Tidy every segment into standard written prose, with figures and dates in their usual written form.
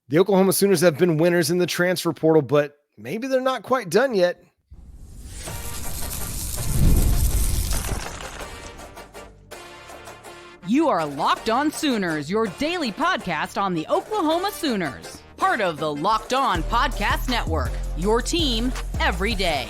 The Oklahoma Sooners have been winners in the transfer portal, but maybe they're not quite done yet. You are Locked On Sooners, your daily podcast on the Oklahoma Sooners. Part of the Locked On Podcast Network, your team every day.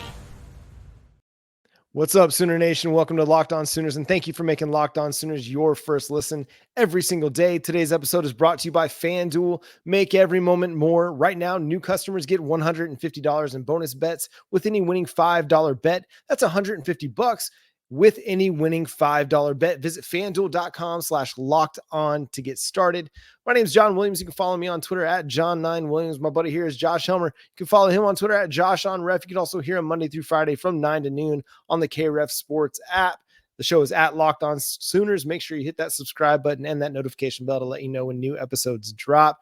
What's up, Sooner Nation? Welcome to Locked On Sooners, and thank you for making Locked On Sooners your first listen every single day. Today's episode is brought to you by FanDuel. Make every moment more. Right now, new customers get $150 in bonus bets with any winning $5 bet. That's $150 with any winning $5 bet. Visit FanDuel.com/locked-on to get started. My name is John Williams. You can follow me on Twitter at John9Williams. My buddy here is Josh Helmer. You can follow him on Twitter at JoshOnRef. You can also hear him Monday through Friday from 9 to noon on the KREF Sports app. The show is at Locked On Sooners. Make sure you hit that subscribe button and that notification bell to let you know when new episodes drop.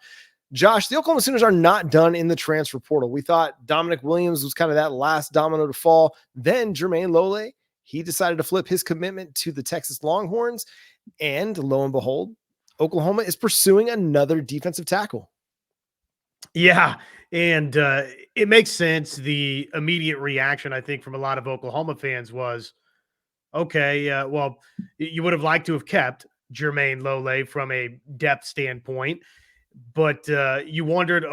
Josh, the Oklahoma Sooners are not done in the transfer portal. We thought Dominic Williams was kind of that last domino to fall. Then Jermaine Lole, he decided to flip his commitment to the Texas Longhorns, and lo and behold, Oklahoma is pursuing another defensive tackle. Yeah, and it makes sense. The immediate reaction, I think, from a lot of Oklahoma fans was, okay, well, you would have liked to have kept Jermaine Lole from a depth standpoint, but you wondered,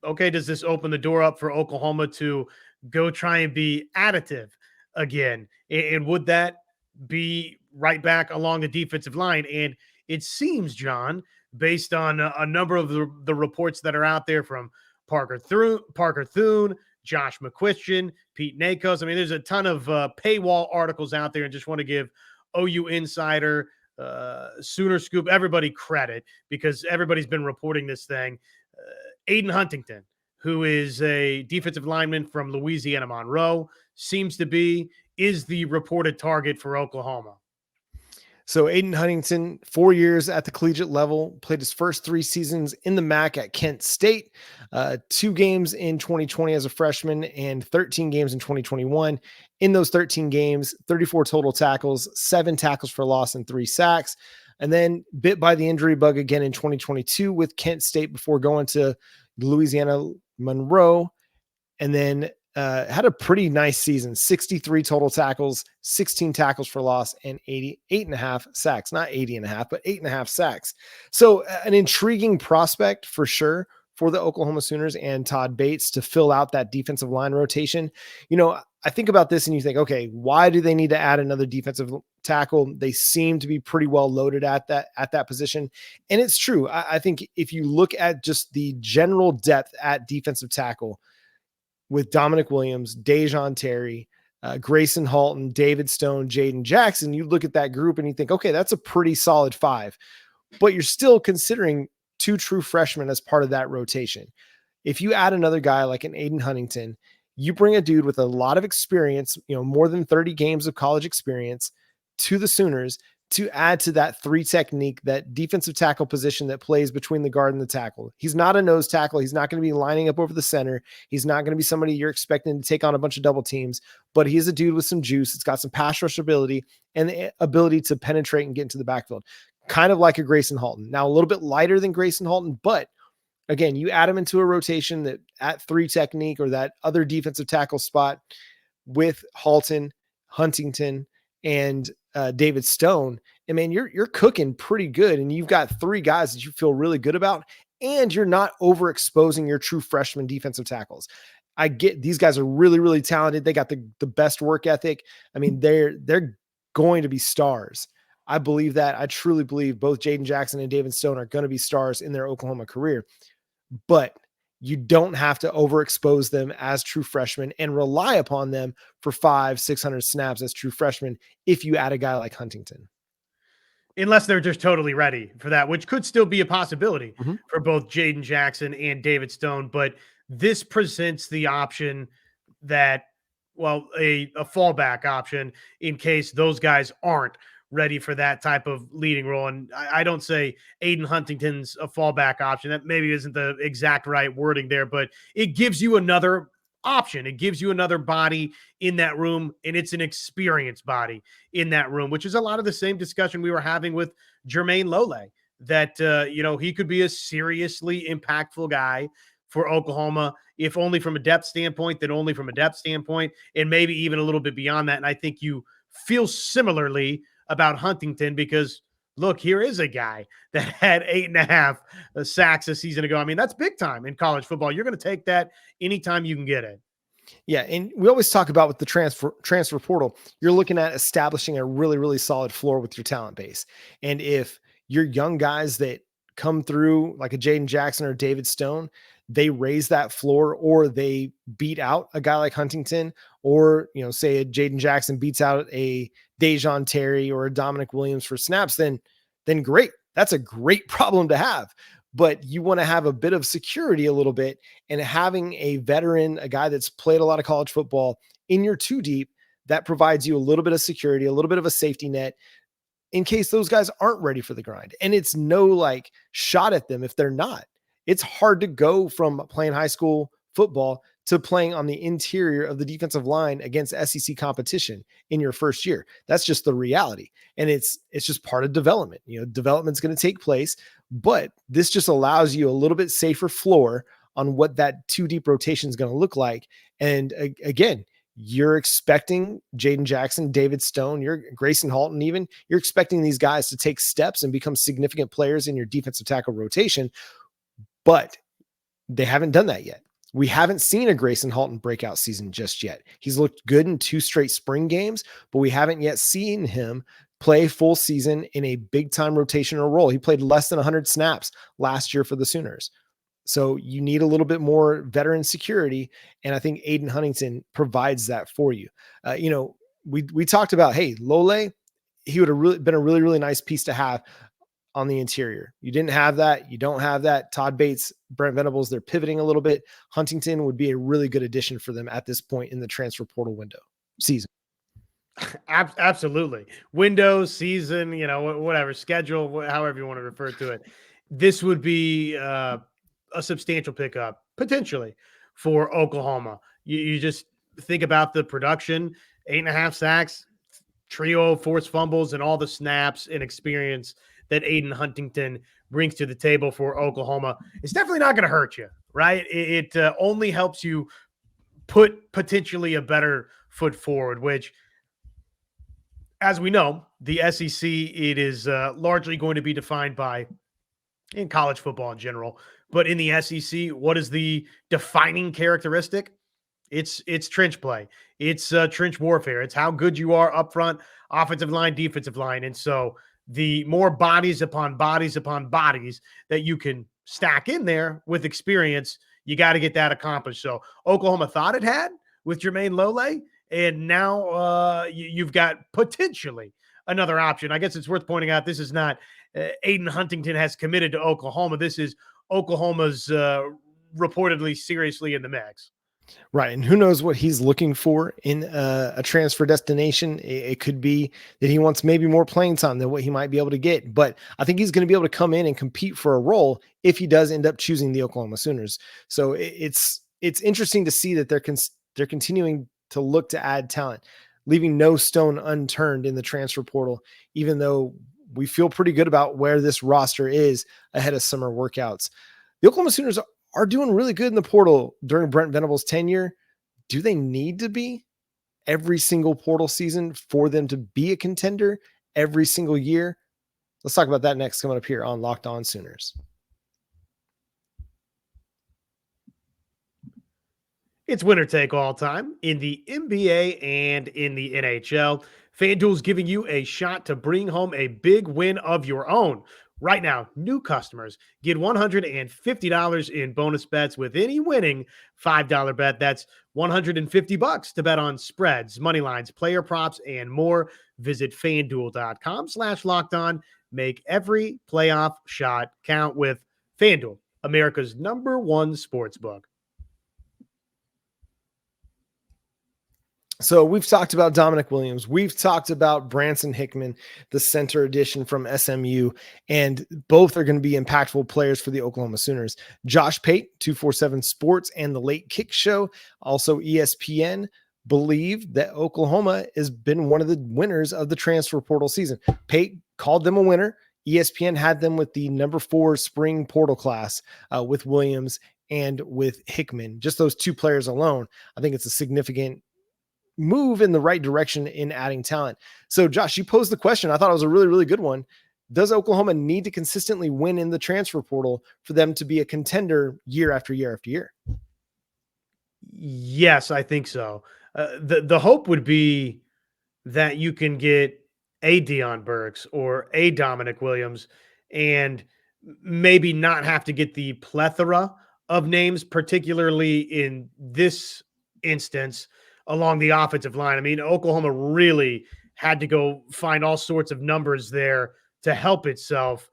okay, does this open the door up for Oklahoma to go try and be additive again? And would that be right back along the defensive line? And it seems, John, based on a number of the reports that are out there from Parker Thune, Josh McCuistion, Pete Nakos. I mean, there's a ton of paywall articles out there, and just want to give OUInsider, SoonerScoop, everybody credit, because everybody's been reporting this thing. Adin Huntington, who is a defensive lineman from Louisiana Monroe, is the reported target for Oklahoma. So Adin Huntington, 4 years at the collegiate level, played his first 3 seasons in the MAC at Kent State, 2 games in 2020 as a freshman and 13 games in 2021. In those 13 games, 34 total tackles, 7 tackles for loss, and 3 sacks. And then bit by the injury bug again in 2022 with Kent State before going to Louisiana Monroe, and then had a pretty nice season, 63 total tackles, 16 tackles for loss, and 8.5 sacks, not 80.5, but 8.5 sacks. So an intriguing prospect for sure for the Oklahoma Sooners and Todd Bates to fill out that defensive line rotation. You know, I think about this and you think, okay, why do they need to add another defensive tackle? They seem to be pretty well loaded at that position. And it's true. I think if you look at just the general depth at defensive tackle, with Dominic Williams, Dejon Terry, Grayson Halton, David Stone, Jaden Jackson, you look at that group and you think, okay, that's a pretty solid 5, but you're still considering 2 true freshmen as part of that rotation. If you add another guy like an Adin Huntington, you bring a dude with a lot of experience, more than 30 games of college experience to the Sooners to add to that 3 technique, that defensive tackle position that plays between the guard and the tackle. He's not a nose tackle. He's not going to be lining up over the center. He's not going to be somebody you're expecting to take on a bunch of double teams, but he is a dude with some juice. It's got some pass rush ability and the ability to penetrate and get into the backfield, kind of like a Grayson Halton. Now, a little bit lighter than Grayson Halton, but again, you add him into a rotation that at 3 technique or that other defensive tackle spot with Halton, Huntington, and David Stone, and man, you're cooking pretty good. And you've got 3 guys that you feel really good about, and you're not overexposing your true freshman defensive tackles. I get these guys are really, really talented. They got the best work ethic. I mean, they're going to be stars. I believe that. I truly believe both Jaden Jackson and David Stone are going to be stars in their Oklahoma career, but you don't have to overexpose them as true freshmen and rely upon them for 500-600 snaps as true freshmen if you add a guy like Huntington. Unless they're just totally ready for that, which could still be a possibility for both Jaden Jackson and David Stone. But this presents the option that, well, a fallback option in case those guys aren't ready for that type of leading role. And I don't say Adin Huntington's a fallback option. That maybe isn't the exact right wording there, but it gives you another option. It gives you another body in that room, and it's an experienced body in that room, which is a lot of the same discussion we were having with Jermaine Lole, that, he could be a seriously impactful guy for Oklahoma, if only from a depth standpoint, then only from a depth standpoint, and maybe even a little bit beyond that. And I think you feel similarly about Huntington because, look, here is a guy that had 8.5 sacks a season ago. I mean, that's big time in college football. You're going to take that anytime you can get it. Yeah, and we always talk about with the transfer portal, you're looking at establishing a really, really solid floor with your talent base. And if your young guys that come through like a Jaden Jackson or David Stone, they raise that floor, or they beat out a guy like Huntington, or, say a Jaden Jackson beats out a Dejon Terry or a Dominic Williams for snaps, then great. That's a great problem to have. But you want to have a bit of security a little bit, and having a veteran, a guy that's played a lot of college football in your two deep, that provides you a little bit of security, a little bit of a safety net in case those guys aren't ready for the grind. And it's no like shot at them if they're not. It's hard to go from playing high school football to playing on the interior of the defensive line against SEC competition in your first year. That's just the reality. And it's just part of development. Development's going to take place, but this just allows you a little bit safer floor on what that two deep rotation is going to look like. And again, you're expecting Jaden Jackson, David Stone, you're Grayson Halton, even you're expecting these guys to take steps and become significant players in your defensive tackle rotation, but they haven't done that yet. We haven't seen a Grayson Halton breakout season just yet. He's looked good in 2 straight spring games, but we haven't yet seen him play full season in a big time rotational role. He played less than 100 snaps last year for the Sooners. So you need a little bit more veteran security. And I think Adin Huntington provides that for you. We talked about, hey, Lole, he would have been a really, really nice piece to have on the interior. You didn't have that. You don't have that. Todd Bates, Brent Venables, they're pivoting a little bit. Huntington would be a really good addition for them at this point in the transfer portal season. Absolutely. Window, season, whatever, schedule, however you want to refer to it. This would be a substantial pickup potentially for Oklahoma. You just think about the production, 8.5 sacks, trio of forced fumbles, and all the snaps and experience that Adin Huntington brings to the table for Oklahoma. It's definitely not going to hurt you, right? It only helps you put potentially a better foot forward, which, as we know, the SEC, it is largely going to be defined by, in college football in general, but in the SEC, what is the defining characteristic? It's trench play. It's trench warfare. It's how good you are up front, offensive line, defensive line. And so the more bodies upon bodies upon bodies that you can stack in there with experience, you got to get that accomplished. So Oklahoma thought it had with Jermaine Lole, and now you've got potentially another option. I guess it's worth pointing out this is not Adin Huntington has committed to Oklahoma. This is Oklahoma's reportedly seriously in the mix. Right. And who knows what he's looking for in a transfer destination. It could be that he wants maybe more playing time than what he might be able to get. But I think he's going to be able to come in and compete for a role if he does end up choosing the Oklahoma Sooners. So it's interesting to see that they're continuing to look to add talent, leaving no stone unturned in the transfer portal, even though we feel pretty good about where this roster is ahead of summer workouts. The Oklahoma Sooners are doing really good in the portal during Brent Venables' tenure. Do they need to be every single portal season for them to be a contender every single year? Let's talk about that next, coming up here on Locked On Sooners. It's winner take all time in the NBA and in the NHL. FanDuel's giving you a shot to bring home a big win of your own. Right now, new customers get $150 in bonus bets with any winning $5 bet. That's $150 to bet on spreads, money lines, player props, and more. Visit FanDuel.com/lockedon. Make every playoff shot count with FanDuel, America's #1 sportsbook. So we've talked about Dominic Williams. We've talked about Branson Hickman, the center addition from SMU, and both are going to be impactful players for the Oklahoma Sooners. Josh Pate, 247 Sports, and the Late Kick Show, also ESPN, believe that Oklahoma has been one of the winners of the transfer portal season. Pate called them a winner. ESPN had them with the number 4 spring portal class with Williams and with Hickman. Just those 2 players alone, I think it's a significant move in the right direction in adding talent. So Josh, you posed the question. I thought it was a really, really good one. Does Oklahoma need to consistently win in the transfer portal for them to be a contender year after year after year? Yes, I think so. The hope would be that you can get a Dion Burks or a Dominic Williams and maybe not have to get the plethora of names, particularly in this instance along the offensive line. I mean, Oklahoma really had to go find all sorts of numbers there to help itself.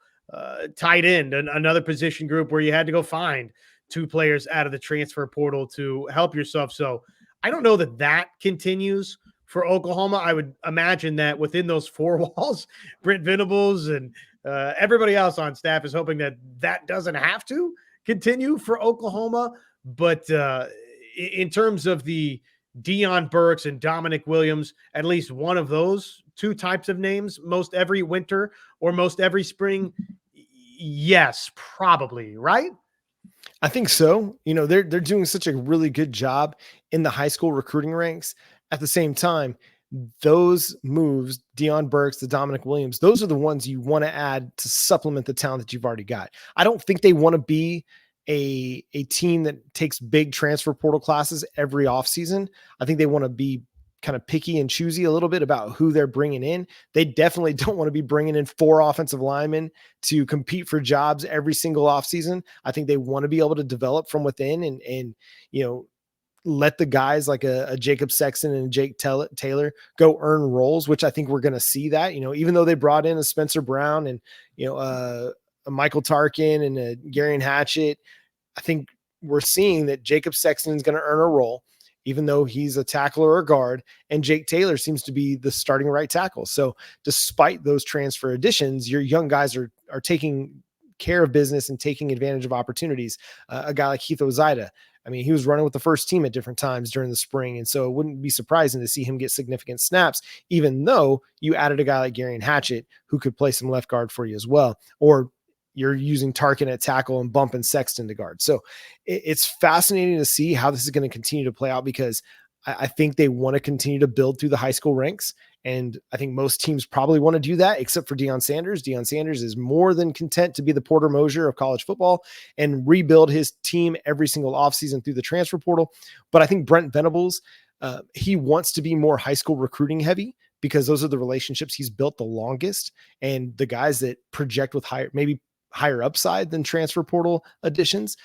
Tight end, another position group where you had to go find 2 players out of the transfer portal to help yourself. So I don't know that continues for Oklahoma. I would imagine that within those 4 walls, Brent Venables and everybody else on staff is hoping that doesn't have to continue for Oklahoma. But in terms of the Dion Burks and Dominic Williams, at least one of those 2 types of names, most every winter or most every spring, yes, probably, right? I think so. They're doing such a really good job in the high school recruiting ranks. At the same time, those moves, Dion Burks, the Dominic Williams, those are the ones you want to add to supplement the talent that you've already got. I don't think they want to be a team that takes big transfer portal classes every offseason. I think they want to be kind of picky and choosy a little bit about who they're bringing in. They definitely don't want to be bringing in 4 offensive linemen to compete for jobs every single offseason. I think they want to be able to develop from within and let the guys like a Jacob Sexton and a Jake Taylor go earn roles, which I think we're going to see that, even though they brought in a Spencer Brown and, a Michael Tarkin and a Garion Hatchett, I think we're seeing that Jacob Sexton is going to earn a role, even though he's a tackler or a guard, and Jake Taylor seems to be the starting right tackle. So despite those transfer additions, your young guys are taking care of business and taking advantage of opportunities. A guy like Heath Ozida, I mean, he was running with the first team at different times during the spring. And so it wouldn't be surprising to see him get significant snaps, even though you added a guy like Garion Hatchett, who could play some left guard for you as well. Or you're using Tarkin at tackle and bumping Sexton to guard. So it's fascinating to see how this is going to continue to play out, because I think they want to continue to build through the high school ranks. And I think most teams probably want to do that, except for Deion Sanders. Deion Sanders is more than content to be the Porter Moser of college football and rebuild his team every single offseason through the transfer portal. But I think Brent Venables, he wants to be more high school recruiting heavy, because those are the relationships he's built the longest, and the guys that project with higher upside than transfer portal additions.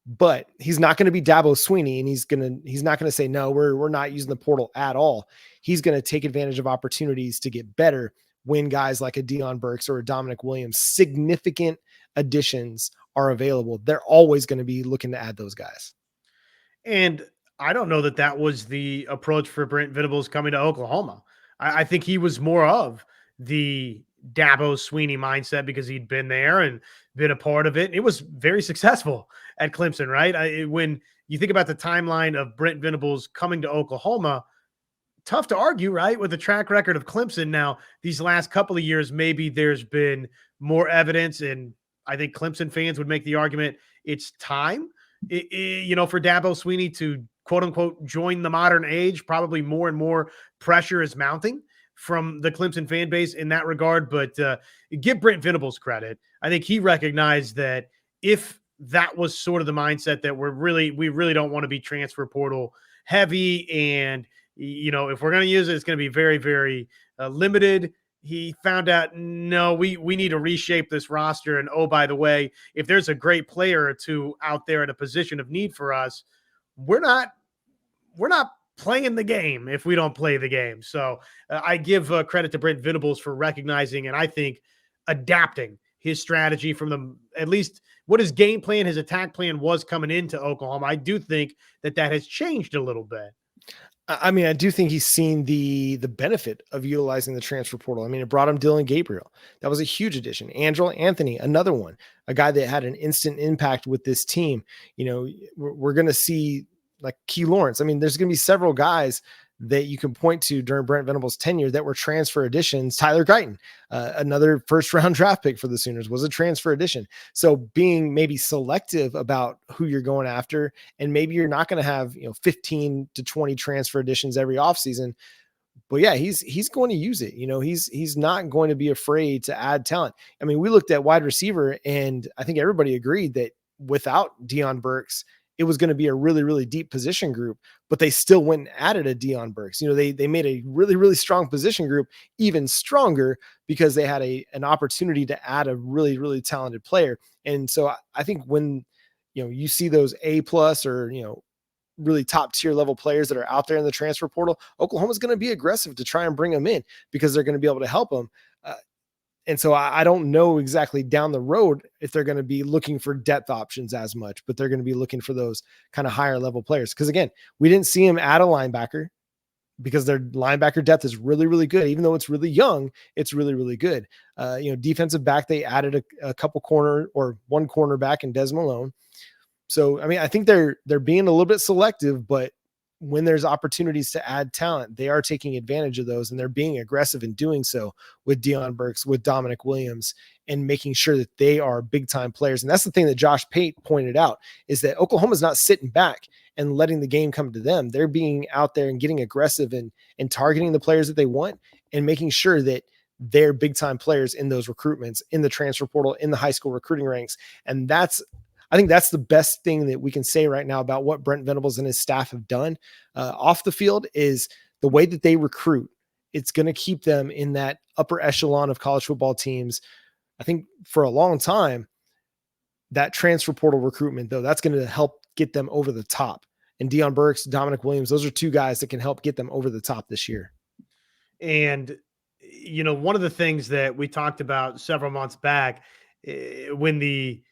But he's not going to be Dabo Swinney, and he's not going to say, no, we're not using the portal at all. He's going to take advantage of opportunities to get better when guys like a Dion Burks or a Dominic Williams, significant additions, are available. They're always going to be looking to add those guys. And I don't know that was the approach for Brent Venables coming to Oklahoma. I think he was more of the Dabo Swinney mindset, because he'd been there and been a part of it. It was very successful at Clemson, right? When you think about the timeline of Brent Venables coming to Oklahoma, tough to argue, right? With the track record of Clemson. Now, these last couple of years, maybe there's been more evidence, and I think Clemson fans would make the argument it's time, for Dabo Swinney to quote unquote join the modern age. Probably more and more pressure is mounting from the Clemson fan base in that regard. But give Brent Venables credit. I think he recognized that if that was sort of the mindset that we really don't want to be transfer portal heavy, and if we're going to use it, it's going to be very, very limited. He found out, no, we need to reshape this roster. And oh, by the way, if there's a great player or 2 out there at a position of need for us, we're not playing the game if we don't play the game. So I give credit to Brent Venables for recognizing, and I think adapting his strategy from at least what his game plan, his attack plan was coming into Oklahoma. I do think that has changed a little bit. I mean, I do think he's seen the benefit of utilizing the transfer portal. I mean, it brought him Dylan Gabriel. That was a huge addition. Angelo Anthony, another one, a guy that had an instant impact with this team. We're going to see like Key Lawrence. I mean, there's going to be several guys that you can point to during Brent Venables' tenure that were transfer additions. Tyler Guyton, another first-round draft pick for the Sooners, was a transfer addition. So being maybe selective about who you're going after, and maybe you're not going to have 15 to 20 transfer additions every offseason. But yeah, he's going to use it. He's not going to be afraid to add talent. I mean, we looked at wide receiver, and I think everybody agreed that without Deion Burks, it was going to be a really, really deep position group, but they still went and added a Deion Burks. They made a really, really strong position group even stronger because they had an opportunity to add a really, really talented player. And so I think when, you see those A+ or, really top tier level players that are out there in the transfer portal, Oklahoma's going to be aggressive to try and bring them in because they're going to be able to help them. And so I don't know exactly down the road if they're going to be looking for depth options as much, but they're going to be looking for those kind of higher level players. Because again, we didn't see him add a linebacker because their linebacker depth is really, really good. Even though it's really young, it's really, really good. Defensive back, they added a couple one cornerback in Des Malone. So, I mean, I think they're being a little bit selective, but when there's opportunities to add talent, they are taking advantage of those, and they're being aggressive in doing so with Deion Burks, with Dominic Williams, and making sure that they are big time players. And that's the thing that Josh Pate pointed out, is that Oklahoma's not sitting back and letting the game come to them. They're being out there and getting aggressive and targeting the players that they want and making sure that they're big time players in those recruitments, in the transfer portal, in the high school recruiting ranks. And I think that's the best thing that we can say right now about what Brent Venables and his staff have done off the field, is the way that they recruit. It's going to keep them in that upper echelon of college football teams. I think for a long time, that transfer portal recruitment, though, that's going to help get them over the top. And Deion Burks, Dominic Williams, those are two guys that can help get them over the top this year. And, one of the things that we talked about several months back when the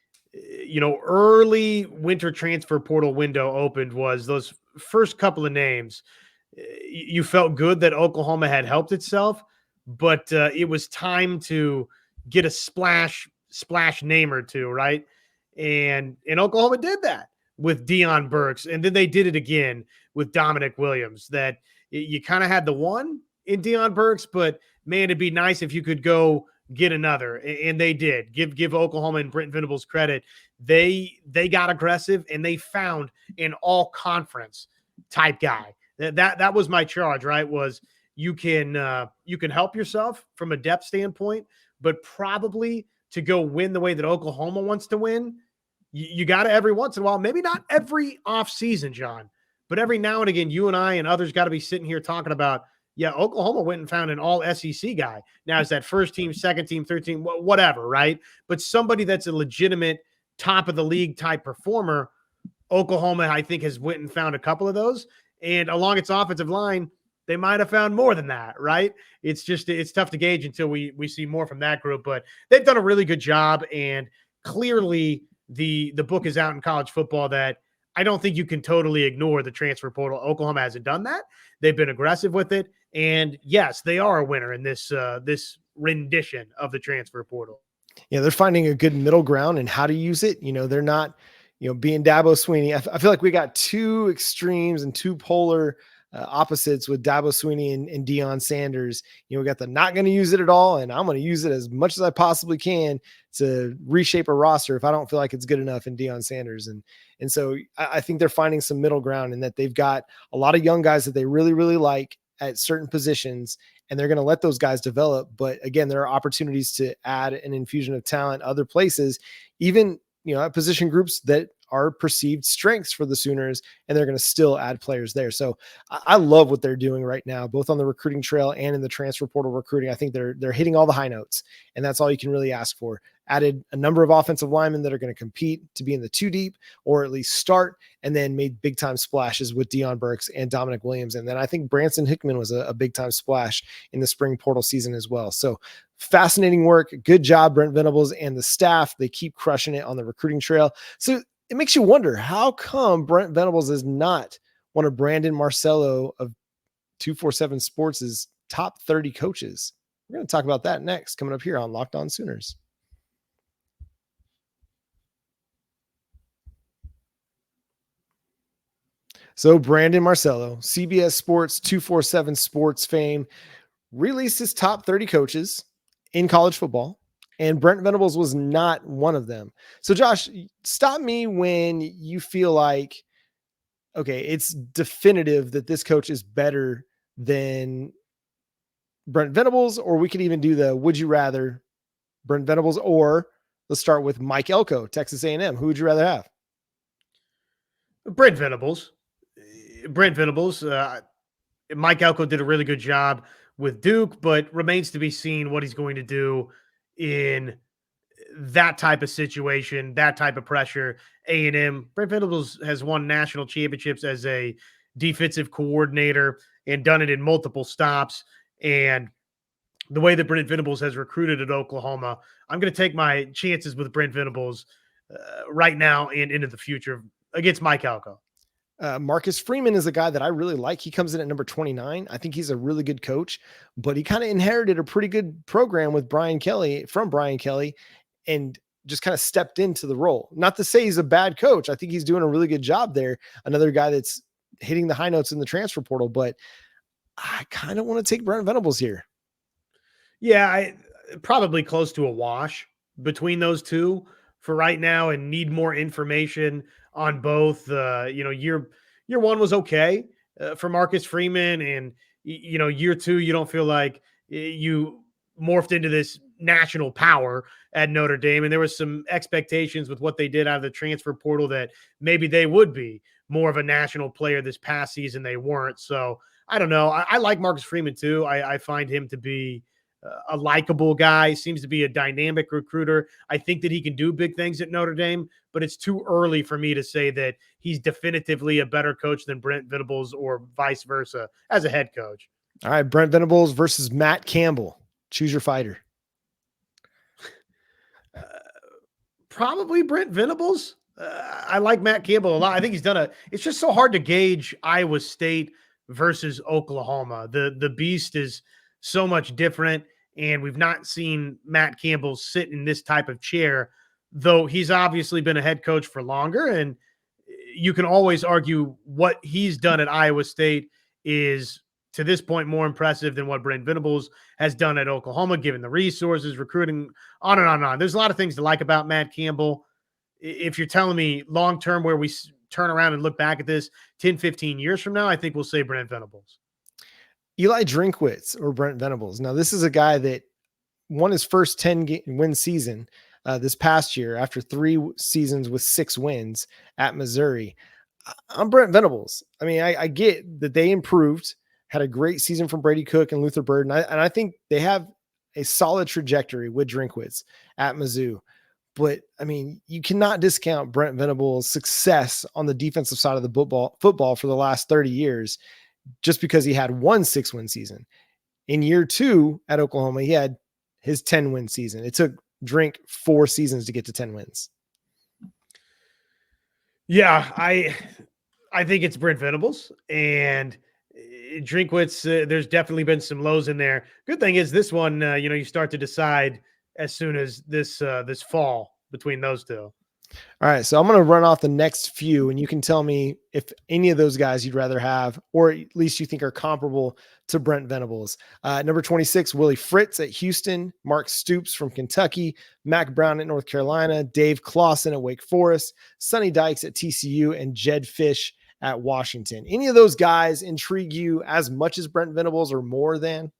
early winter transfer portal window opened was those first couple of names. You felt good that Oklahoma had helped itself, but it was time to get a splash name or two, right? And Oklahoma did that with Deion Burks, and then they did it again with Dominic Williams. That you kind of had the one in Deion Burks, but man, it'd be nice if you could go get another. And they did. Give Oklahoma and Brent Venables credit. They got aggressive, and they found an all conference type guy. That was my charge, right? Was you can help yourself from a depth standpoint, but probably to go win the way that Oklahoma wants to win, you got to every once in a while, maybe not every offseason, John, but every now and again, you and I and others got to be sitting here talking about, yeah, Oklahoma went and found an all SEC guy. Now, is that first team, second team, third team, whatever, right? But somebody that's a legitimate top of the league type performer, Oklahoma, I think, has went and found a couple of those. And along its offensive line, they might have found more than that, right? It's tough to gauge until we see more from that group. But they've done a really good job. And clearly the book is out in college football that I don't think you can totally ignore the transfer portal. Oklahoma hasn't done that. They've been aggressive with it. And yes, they are a winner in this rendition of the transfer portal. Yeah, they're finding a good middle ground and how to use it. They're not, being Dabo Swinney. I feel like we got two extremes and two polar opposites with Dabo Swinney and Deion Sanders. We got the not going to use it at all, and I'm going to use it as much as I possibly can to reshape a roster if I don't feel like it's good enough in Deion Sanders. And so I think they're finding some middle ground, and that they've got a lot of young guys that they really, really like at certain positions, and they're going to let those guys develop. But again, there are opportunities to add an infusion of talent other places, even, at position groups that are perceived strengths for the Sooners, and they're going to still add players there. So I love what they're doing right now, both on the recruiting trail and in the transfer portal recruiting. I think they're hitting all the high notes, and that's all you can really ask for. Added a number of offensive linemen that are going to compete to be in the 2 deep, or at least start, and then made big time splashes with Deion Burks and Dominic Williams. And then I think Branson Hickman was a big time splash in the spring portal season as well. So fascinating work. Good job, Brent Venables and the staff. They keep crushing it on the recruiting trail. So it makes you wonder, how come Brent Venables is not one of Brandon Marcello of 247 Sports' top 30 coaches? We're going to talk about that next, coming up here on Locked On Sooners. So Brandon Marcello, CBS Sports 247 Sports fame, released his top 30 coaches in college football, and Brent Venables was not one of them. So Josh, stop me when you feel like, okay, it's definitive that this coach is better than Brent Venables, or we could even do the would you rather Brent Venables, or let's start with Mike Elko, Texas A&M. Who would you rather have? Brent Venables. Brent Venables. Mike Elko did a really good job with Duke, but remains to be seen what he's going to do in that type of situation, that type of pressure. A&M. Brent Venables has won national championships as a defensive coordinator and done it in multiple stops. And the way that Brent Venables has recruited at Oklahoma, I'm going to take my chances with Brent Venables right now and into the future against Mike Elko. Marcus Freeman is a guy that I really like. He comes in at number 29. I think he's a really good coach, but he kind of inherited a pretty good program with Brian Kelly, and just kind of stepped into the role. Not to say he's a bad coach. I think he's doing a really good job there. Another guy that's hitting the high notes in the transfer portal, but I kind of want to take Brent Venables here. Yeah, I probably close to a wash between those two for right now, and need more information on both. Year one was okay for Marcus Freeman, and year two you don't feel like you morphed into this national power at Notre Dame, and there was some expectations with what they did out of the transfer portal that maybe they would be more of a national player this past season. They weren't. So I don't know. I like Marcus Freeman too. I find him to be a likable guy, seems to be a dynamic recruiter. I think that he can do big things at Notre Dame, but it's too early for me to say that he's definitively a better coach than Brent Venables or vice versa as a head coach. All right, Brent Venables versus Matt Campbell. Choose your fighter. Probably Brent Venables. I like Matt Campbell a lot. I think he's done it's just so hard to gauge Iowa State versus Oklahoma. The beast is so much different, and we've not seen Matt Campbell sit in this type of chair, though he's obviously been a head coach for longer, and you can always argue what he's done at Iowa State is, to this point, more impressive than what Brent Venables has done at Oklahoma, given the resources, recruiting, on and on and on. There's a lot of things to like about Matt Campbell. If you're telling me long-term where we turn around and look back at this 10, 15 years from now, I think we'll say Brent Venables. Eli Drinkwitz or Brent Venables. Now, this is a guy that won his first 10-win season this past year after 3 seasons with 6 wins at Missouri. I'm Brent Venables. I mean, I get that they improved, had a great season from Brady Cook and Luther Bird, and I think they have a solid trajectory with Drinkwitz at Mizzou. But, I mean, you cannot discount Brent Venables' success on the defensive side of the football for the last 30 years just because he had 1 6-win season. In year 2 at Oklahoma, he had his 10-win season. It took Drink 4 seasons to get to 10 wins. Yeah, I think it's Brent Venables, and Drinkwitz, there's definitely been some lows in there. Good thing is this one, you start to decide as soon as this fall between those two. All right, so I'm going to run off the next few, and you can tell me if any of those guys you'd rather have, or at least you think are comparable to Brent Venables. Number 26, Willie Fritz at Houston, Mark Stoops from Kentucky, Mac Brown at North Carolina, Dave Clawson at Wake Forest, Sonny Dykes at TCU, and Jed Fish at Washington. Any of those guys intrigue you as much as Brent Venables or more than?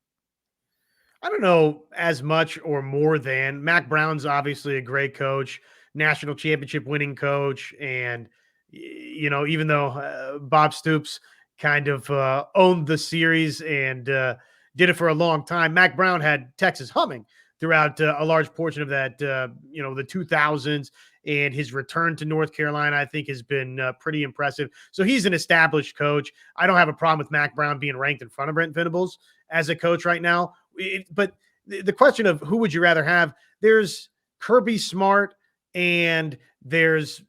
I don't know as much or more than. Mac Brown's obviously a great coach, national championship winning coach. And, even though Bob Stoops kind of owned the series and did it for a long time, Mac Brown had Texas humming throughout a large portion of that, the 2000s. And his return to North Carolina, I think, has been pretty impressive. So he's an established coach. I don't have a problem with Mac Brown being ranked in front of Brent Venables as a coach right now. But the question of who would you rather have, there's Kirby Smart, and there's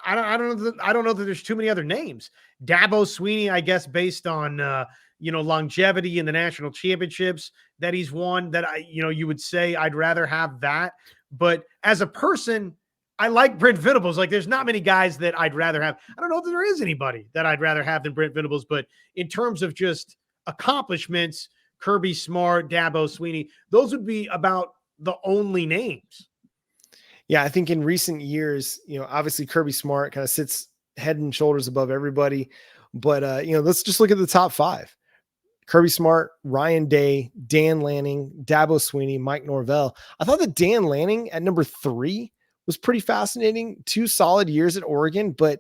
I don't know that there's too many other names. Dabo Swinney, I guess, based on longevity in the national championships that he's won, that you would say I'd rather have that. But as a person, I like Brent Venables. Like, there's not many guys that I'd rather have. I don't know if there is anybody that I'd rather have than Brent Venables, but in terms of just accomplishments, Kirby Smart, Dabo Sweeney, those would be about the only names. Yeah, I think in recent years, obviously Kirby Smart kind of sits head and shoulders above everybody. But, let's just look at the top 5. Kirby Smart, Ryan Day, Dan Lanning, Dabo Sweeney, Mike Norvell. I thought that Dan Lanning at number 3 was pretty fascinating. 2 solid years at Oregon, but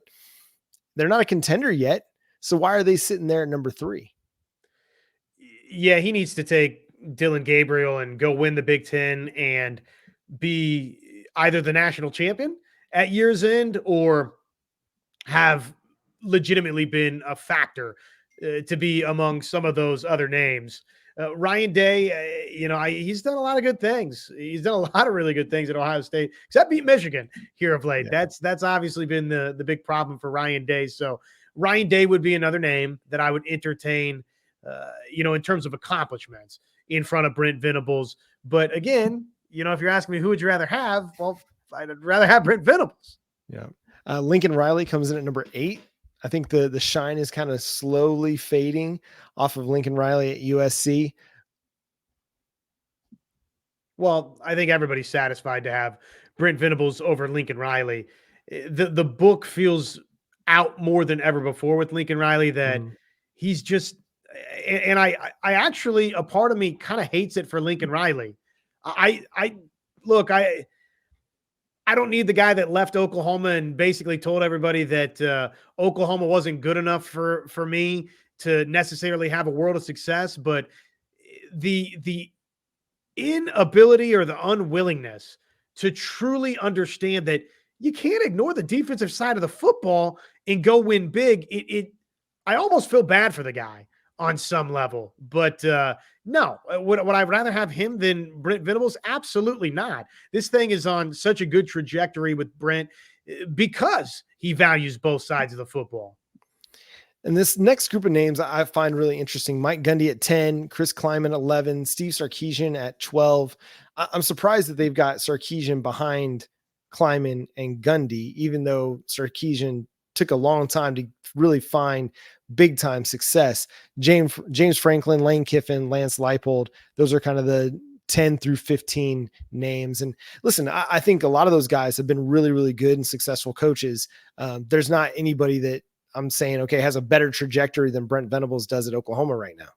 they're not a contender yet. So why are they sitting there at number 3? Yeah, he needs to take Dylan Gabriel and go win the Big Ten and be either the national champion at year's end or have legitimately been a factor to be among some of those other names. Ryan Day, he's done a lot of good things. He's done a lot of really good things at Ohio State, except beat Michigan here of late. Yeah. That's obviously been the big problem for Ryan Day. So Ryan Day would be another name that I would entertain, in terms of accomplishments in front of Brent Venables. But again, if you're asking me who would you rather have, well, I'd rather have Brent Venables. Yeah. Lincoln Riley comes in at number 8. I think the shine is kind of slowly fading off of Lincoln Riley at USC. Well, I think everybody's satisfied to have Brent Venables over Lincoln Riley. The book feels out more than ever before with Lincoln Riley that he's just, and I actually, a part of me kind of hates it for Lincoln Riley. I don't need the guy that left Oklahoma and basically told everybody that Oklahoma wasn't good enough for me to necessarily have a world of success. But the inability or the unwillingness to truly understand that you can't ignore the defensive side of the football and go win big. I almost feel bad for the guy on some level, but no, would I rather have him than Brent Venables? Absolutely not. This thing is on such a good trajectory with Brent because he values both sides of the football. And this next group of names I find really interesting. Mike Gundy at 10, Chris Kleiman 11, Steve Sarkisian at 12. I'm surprised that they've got Sarkisian behind Kleiman and Gundy, even though Sarkisian took a long time to really find big time success. James Franklin, Lane Kiffin, Lance Leipold. Those are kind of the 10 through 15 names. And listen, I think a lot of those guys have been really, really good and successful coaches. There's not anybody that I'm saying, okay, has a better trajectory than Brent Venables does at Oklahoma right now.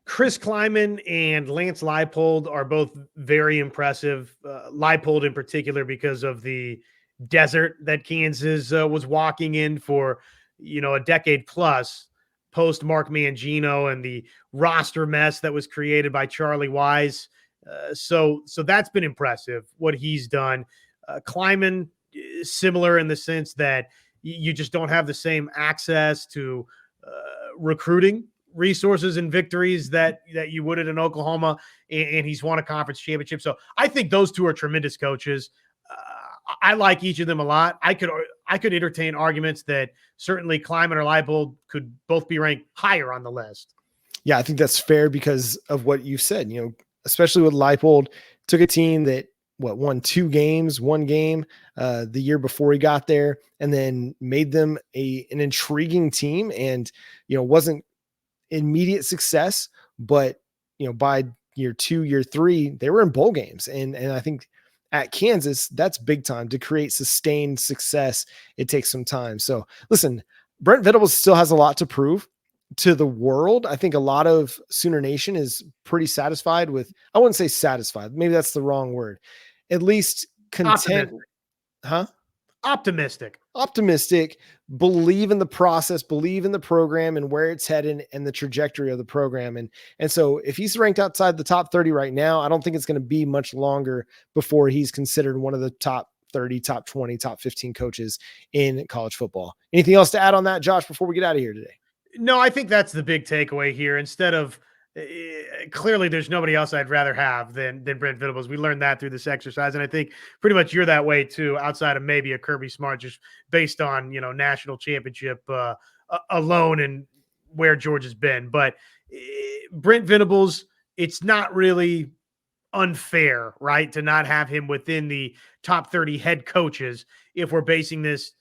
Chris Kleiman and Lance Leipold are both very impressive. Leipold in particular, because of the desert that Kansas was walking in for, a decade plus post Mark Mangino and the roster mess that was created by Charlie Wise. So that's been impressive what he's done. Kleiman, similar in the sense that you just don't have the same access to recruiting resources and victories that you would at an Oklahoma, and he's won a conference championship. So I think those two are tremendous coaches. I like each of them a lot. I could entertain arguments that certainly Kleiman or Leipold could both be ranked higher on the list. Yeah, I think that's fair because of what you said, especially with Leipold, took a team that won one game the year before he got there, and then made them an intriguing team, and wasn't immediate success, but by year 2, year 3, they were in bowl games, and I think at Kansas, that's big time. To create sustained success, it takes some time. So listen, Brent Venables still has a lot to prove to the world. I think a lot of Sooner Nation is pretty satisfied with, I wouldn't say satisfied, maybe that's the wrong word, at least content. Optimistic, believe in the process, believe in the program and where it's headed and the trajectory of the program. And so if he's ranked outside the top 30 right now, I don't think it's going to be much longer before he's considered one of the top 30, top 20, top 15 coaches in college football. Anything else to add on that, Josh, before we get out of here today? No, I think that's the big takeaway here. Instead of clearly there's nobody else I'd rather have than Brent Venables. We learned that through this exercise. And I think pretty much you're that way too, outside of maybe a Kirby Smart, just based on, national championship alone and where George has been. But Brent Venables, it's not really unfair, right, to not have him within the top 30 head coaches if we're basing this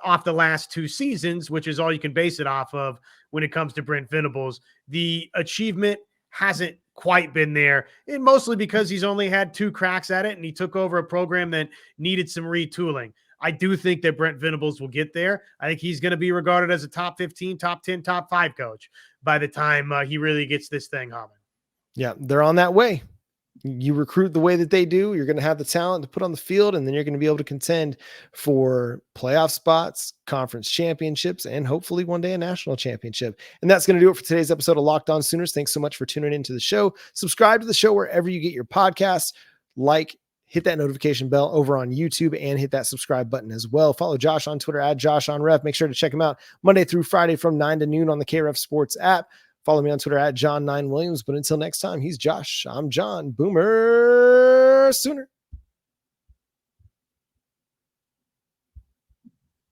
off the last 2 seasons, which is all you can base it off of when it comes to Brent Venables. The achievement hasn't quite been there, and mostly because he's only had 2 cracks at it, and he took over a program that needed some retooling. I do think that Brent Venables will get there. I think he's going to be regarded as a top 15, top 10, top 5 coach by the time he really gets this thing humming. Yeah, they're on that way. You recruit the way that they do, you're going to have the talent to put on the field, and then you're going to be able to contend for playoff spots, conference championships, and hopefully one day a national championship. And that's going to do it for today's episode of Locked On Sooners. Thanks so much for tuning into the show. Subscribe to the show wherever you get your podcasts. Hit that notification bell over on YouTube, and hit that subscribe button as well. Follow Josh on Twitter at JoshOnRef. Make sure to check him out Monday through Friday from 9 to noon on the KREF Sports app. Follow me on Twitter at John9Williams. But until next time, he's Josh. I'm John. Boomer Sooner.